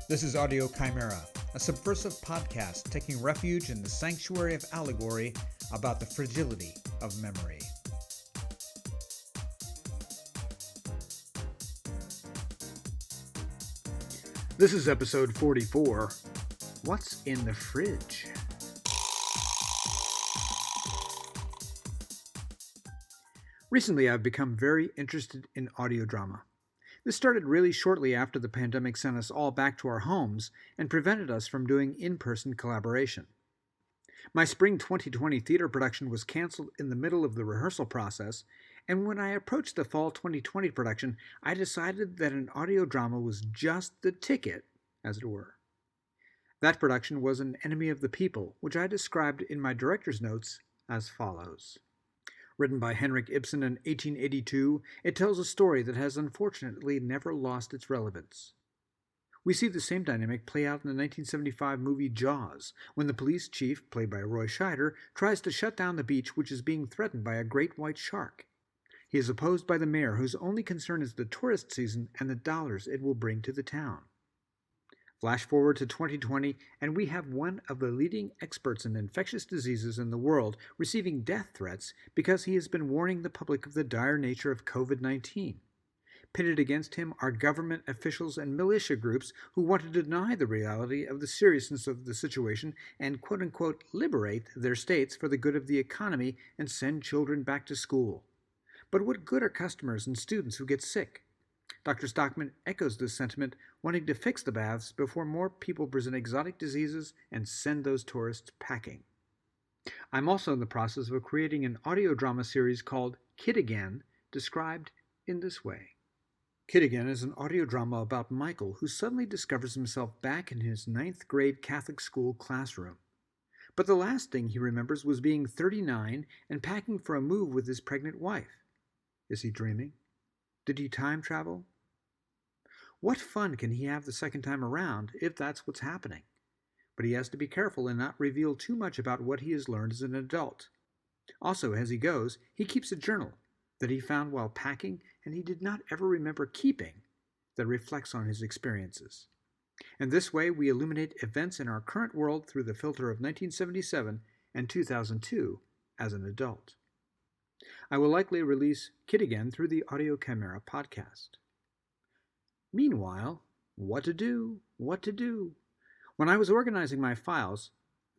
This is Audio Chimera, a subversive podcast taking refuge in the sanctuary of allegory about the fragility of memory. This is episode 44, What's in the Fridge? Recently, I've become very interested in audio drama. This started really shortly after the pandemic sent us all back to our homes and prevented us from doing in-person collaboration. My spring 2020 theater production was canceled in the middle of the rehearsal process, and when I approached the fall 2020 production, I decided that an audio drama was just the ticket, as it were. That production was An Enemy of the People, which I described in my director's notes as follows. Written by Henrik Ibsen in 1882, it tells a story that has unfortunately never lost its relevance. We see the same dynamic play out in the 1975 movie Jaws, when the police chief, played by Roy Scheider, tries to shut down the beach which is being threatened by a great white shark. He is opposed by the mayor, whose only concern is the tourist season and the dollars it will bring to the town. Flash forward to 2020, and we have one of the leading experts in infectious diseases in the world receiving death threats because he has been warning the public of the dire nature of COVID-19. Pitted against him are government officials and militia groups who want to deny the reality of the seriousness of the situation and quote-unquote liberate their states for the good of the economy and send children back to school. But what good are customers and students who get sick? Dr. Stockman echoes this sentiment, wanting to fix the baths before more people present exotic diseases and send those tourists packing. I'm also in the process of creating an audio drama series called Kid Again, described in this way. Kid Again is an audio drama about Michael, who suddenly discovers himself back in his 9th grade Catholic school classroom. But the last thing he remembers was being 39 and packing for a move with his pregnant wife. Is he dreaming? Did he time travel? What fun can he have the second time around if that's what's happening? But he has to be careful and not reveal too much about what he has learned as an adult. Also, as he goes, he keeps a journal that he found while packing and he did not ever remember keeping that reflects on his experiences. And this way we illuminate events in our current world through the filter of 1977 and 2002 as an adult. I will likely release Kid Again through the Audio Chimera podcast. Meanwhile, what to do? When I was organizing my files,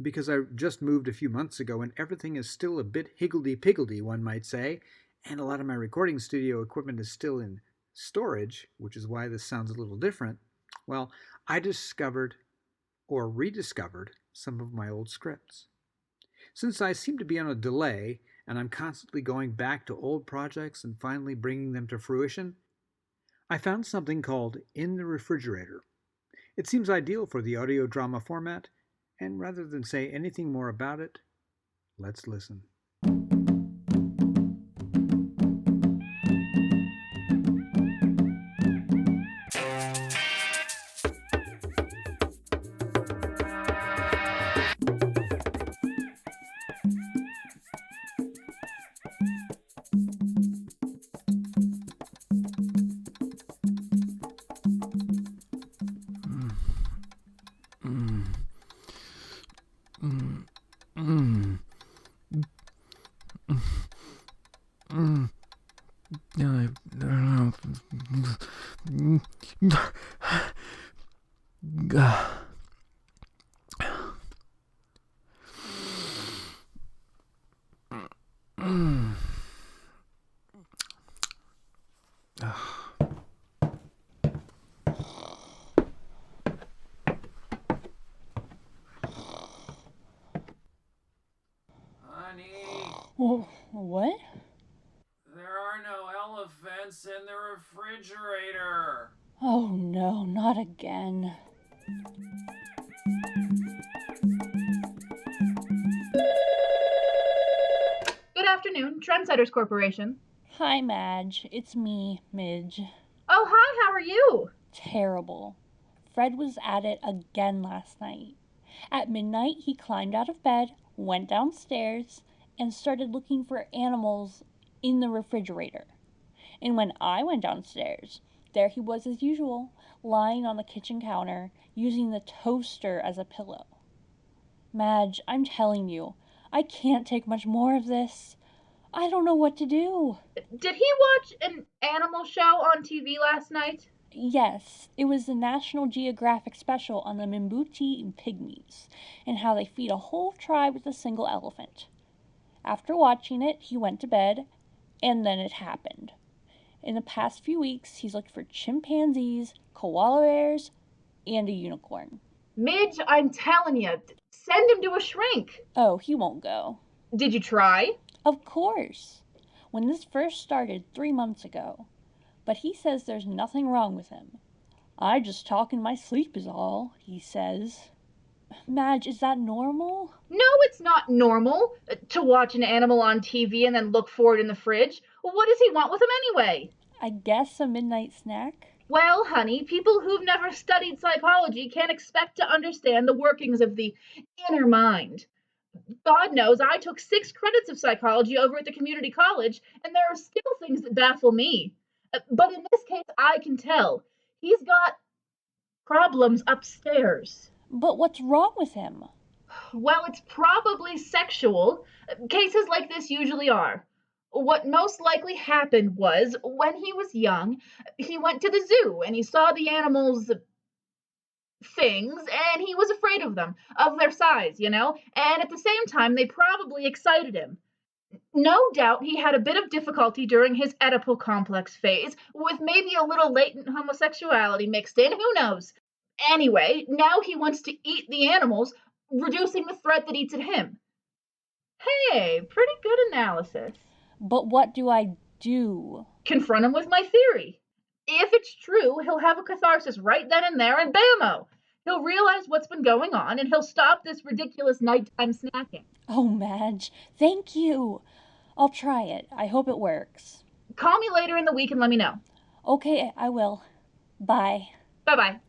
because I just moved a few months ago and everything is still a bit higgledy-piggledy, one might say, and a lot of my recording studio equipment is still in storage, which is why this sounds a little different, well, I discovered or rediscovered some of my old scripts. Since I seem to be on a delay, and I'm constantly going back to old projects and finally bringing them to fruition, I found something called In the Refrigerator. It seems ideal for the audio drama format, and rather than say anything more about it, let's listen. What? There are no elephants in the refrigerator. Oh no, not again. Good afternoon, Trendsetters Corporation. Hi, Madge. It's me, Midge. Oh, hi, how are you? Terrible. Fred was at it again last night. At midnight, he climbed out of bed, went downstairs, and started looking for animals in the refrigerator. And when I went downstairs, There he was as usual, lying on the kitchen counter, using the toaster as a pillow. Madge, I'm telling you, I can't take much more of this. I don't know what to do. Did he watch an animal show on TV last night? Yes, it was the National Geographic special on the Mimbuti pygmies and how they feed a whole tribe with a single elephant. After watching it, he went to bed, and then it happened. In the past few weeks, he's looked for chimpanzees, koala bears, and a unicorn. Midge, I'm telling you, send him to a shrink. Oh, he won't go. Did you try? Of course. When this first started 3 months ago. But he says there's nothing wrong with him. I just talk in my sleep is all, he says. Madge, is that normal? No, it's not normal to watch an animal on TV and then look for it in the fridge. What does he want with him anyway? I guess a midnight snack? Well, honey, people who've never studied psychology can't expect to understand the workings of the inner mind. God knows I took 6 credits of psychology over at the community college, and there are still things that baffle me. But in this case, I can tell. He's got problems upstairs. But what's wrong with him? Well, it's probably sexual. Cases like this usually are. What most likely happened was, when he was young, he went to the zoo and he saw the animals' things and he was afraid of them, of their size, and at the same time, they probably excited him. No doubt he had a bit of difficulty during his Oedipal complex phase, with maybe a little latent homosexuality mixed in, who knows? Anyway, now he wants to eat the animals, reducing the threat that eats at him. Hey, pretty good analysis. But what do I do? Confront him with my theory. If it's true, he'll have a catharsis right then and there, and bammo! He'll realize what's been going on, and he'll stop this ridiculous nighttime snacking. Oh, Madge, thank you. I'll try it. I hope it works. Call me later in the week and let me know. Okay, I will. Bye. Bye-bye.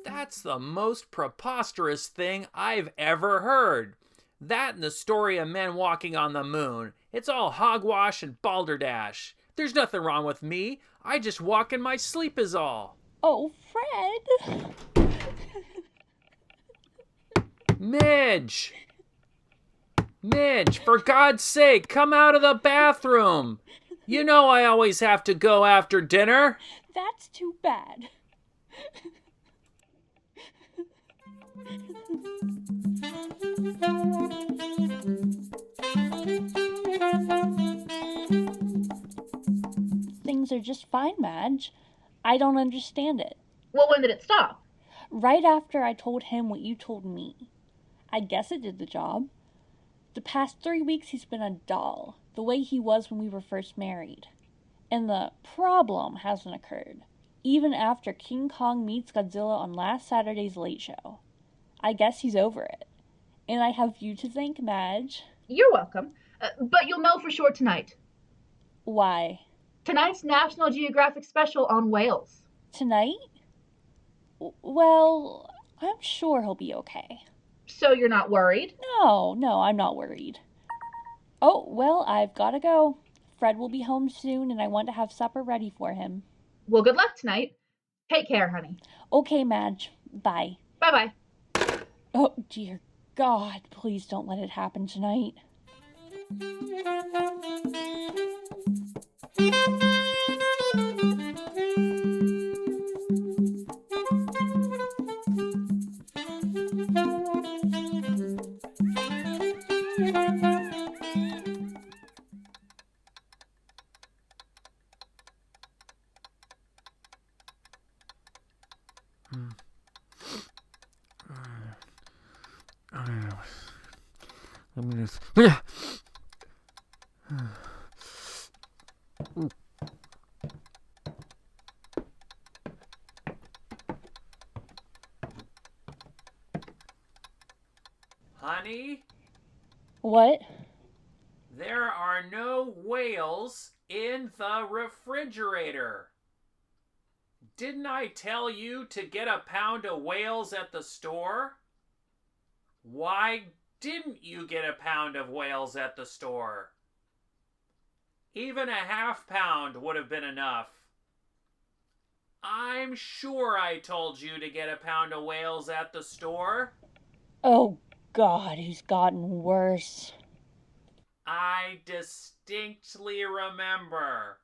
That's the most preposterous thing I've ever heard. That and the story of men walking on the moon. It's all hogwash and balderdash. There's nothing wrong with me. I just walk in my sleep is all. Oh, Fred. Midge! Midge, for God's sake, come out of the bathroom. You know I always have to go after dinner. That's too bad. Things are just fine, Madge. I don't understand it. Well, when did it stop? Right after I told him what you told me. I guess it did the job. The past 3 weeks he's been a doll, the way he was when we were first married. And the problem hasn't occurred, even after King Kong meets Godzilla on last Saturday's Late Show. I guess he's over it. And I have you to thank, Madge. You're welcome. But you'll know for sure tonight. Why? Tonight's National Geographic special on whales. Tonight? Well, I'm sure he'll be okay. So you're not worried? No, I'm not worried. Oh, well, I've gotta go. Fred will be home soon, and I want to have supper ready for him. Well, good luck tonight. Take care, honey. Okay, Madge. Bye. Bye-bye. Oh, dear God, please don't let it happen tonight. Let me just... Honey, What? there are no whales in the refrigerator. Didn't I tell you to get a pound of whales at the store? Why didn't you get a pound of whales at the store? Even a half pound would have been enough. I'm sure I told you to get a pound of whales at the store. Oh, God, he's gotten worse. I distinctly remember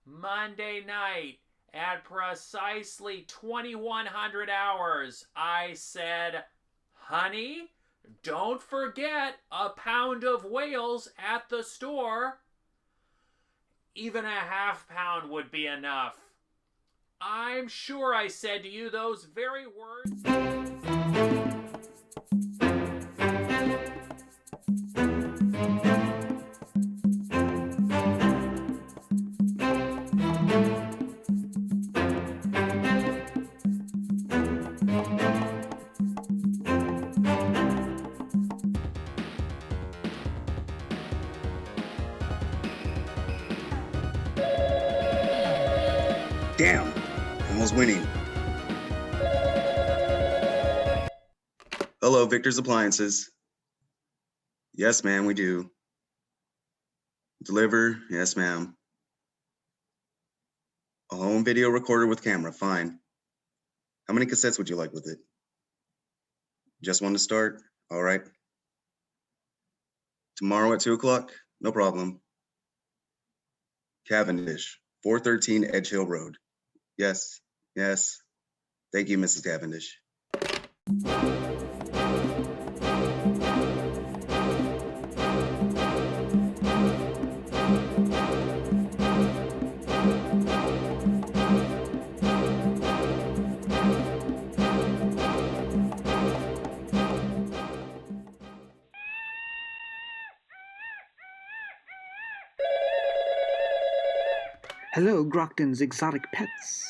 Monday night at precisely 2100 hours, I said, honey, don't forget a pound of whales at the store. Even a half pound would be enough. I'm sure I said to you those very words. Damn, almost winning. Hello, Victor's Appliances. Yes, ma'am, we do. Deliver? Yes, ma'am. A home video recorder with camera, fine. How many cassettes would you like with it? Just one to start? All right. Tomorrow at 2 o'clock? No problem. Cavendish, 413 Edge Hill Road. Yes, yes. Thank you, Mrs. Cavendish. Hello, Grockton's Exotic Pets.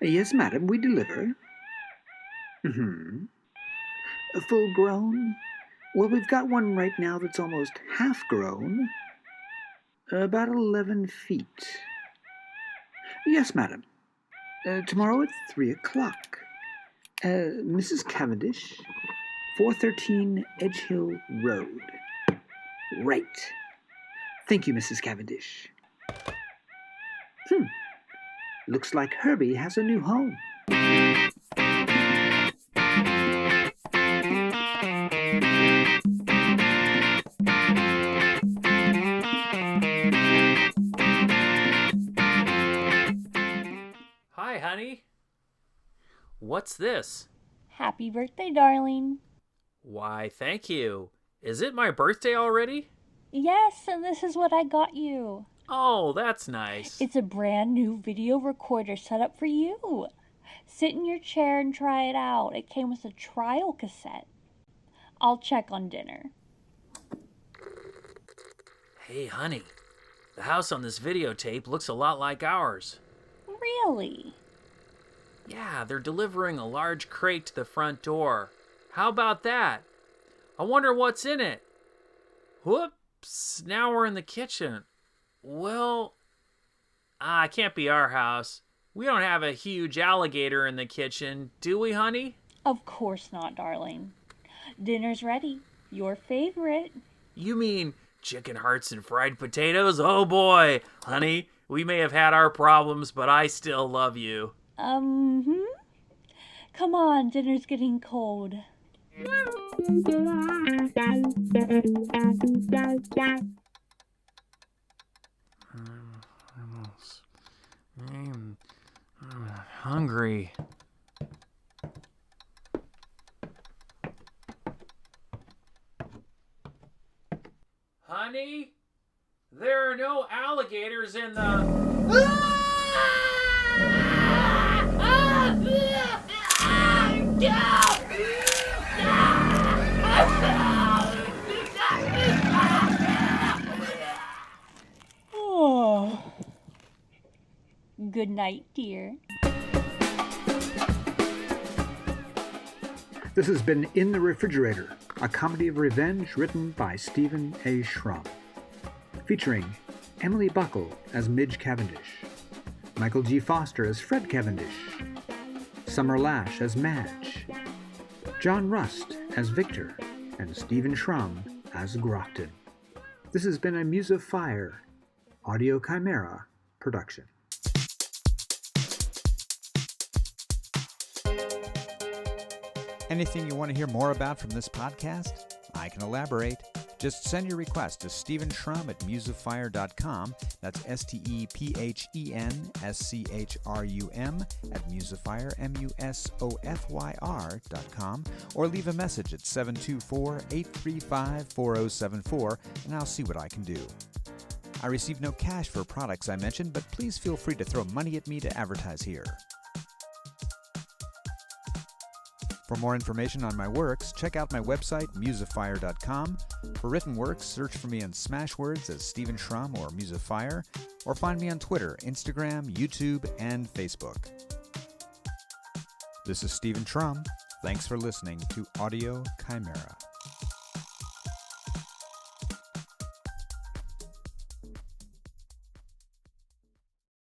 Yes, madam, we deliver. Full grown? Well, we've got one right now that's almost half grown. About 11 feet. Yes, madam. Tomorrow at 3 o'clock. Mrs. Cavendish, 413 Edge Hill Road. Right. Thank you, Mrs. Cavendish. Looks like Herbie has a new home. Hi, honey. What's this? Happy birthday, darling. Why, thank you. Is it my birthday already? Yes, and this is what I got you. Oh, that's nice. It's a brand new video recorder set up for you. Sit in your chair and try it out. It came with a trial cassette. I'll check on dinner. Hey, honey. The house on this videotape looks a lot like ours. Really? Yeah, they're delivering a large crate to the front door. How about that? I wonder what's in it. Whoops, now we're in the kitchen. Well, it can't be our house. We don't have a huge alligator in the kitchen, do we, honey? Of course not, darling. Dinner's ready. Your favorite. You mean chicken hearts and fried potatoes? Oh boy, honey, we may have had our problems, but I still love you. Come on, dinner's getting cold. I'm hungry. Honey, there are no alligators in the... Oh. Good night, dear. This has been In the Refrigerator, a comedy of revenge written by Stephen A. Schrum. Featuring Emily Buckle as Midge Cavendish, Michael G. Foster as Fred Cavendish, Summer Lash as Madge, John Rust as Victor, and Stephen Schrum as Grockton. This has been a Muse of Fire, Audio Chimera production. Anything you want to hear more about from this podcast? I can elaborate. Just send your request to Stephen Schrum at museoffire.com. That's StephenSchrum at museoffire, MUSOFYR.com, or leave a message at 724-835-4074, and I'll see what I can do. I receive no cash for products I mentioned, but please feel free to throw money at me to advertise here. For more information on my works, check out my website, museoffire.com. For written works, search for me on Smashwords as Stephen Schrum or Muse of Fire, or find me on Twitter, Instagram, YouTube, and Facebook. This is Stephen Schrum. Thanks for listening to Audio Chimera.